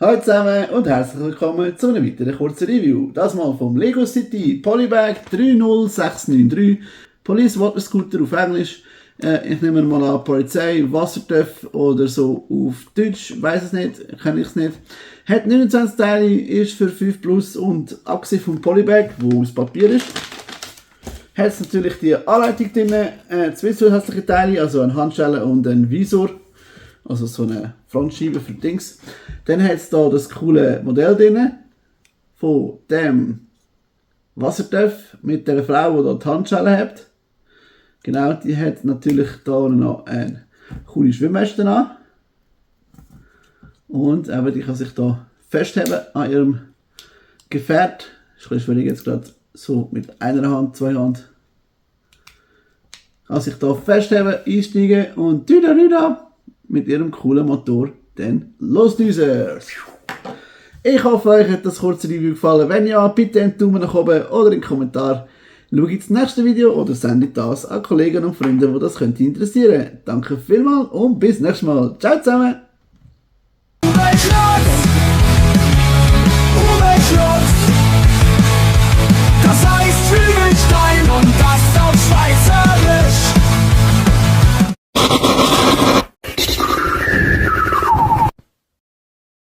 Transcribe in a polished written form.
Hallo zusammen und herzlich willkommen zu einer weiteren kurzen Review. Das mal vom Lego City Polybag 30693 Police Water Scooter auf Englisch. Ich nehme mal an Polizei, Wassertöpf oder so auf Deutsch, weiß es nicht, kenne ich es nicht. Hat 29 Teile, ist für 5 Plus und abgesehen vom Polybag, wo aus Papier ist, hat es natürlich die Anleitung drin, zwei zusätzliche Teile, also eine Handschelle und ein Visor. Also so eine Frontscheibe für Dings. Dann hat es da das coole Modell drin von dem Wassertöpf mit der Frau, die da die Handschelle hat. Genau, die hat natürlich da noch eine coole Schwimmweste an. Und eben, die kann sich da festheben an ihrem Gefährt. Ist ein bisschen schwierig jetzt gerade so mit einer Hand, zwei Hand. Kann sich da festheben, einsteigen und tüda mit ihrem coolen Motor dann losdüsen. Ich hoffe, euch hat das kurze Review gefallen. Wenn ja, bitte einen Daumen nach oben oder einen Kommentar. Schaut das nächste Video oder sendet das an Kollegen und Freunde, die das könnte interessieren. Danke vielmals und bis nächstes Mal. Ciao zusammen!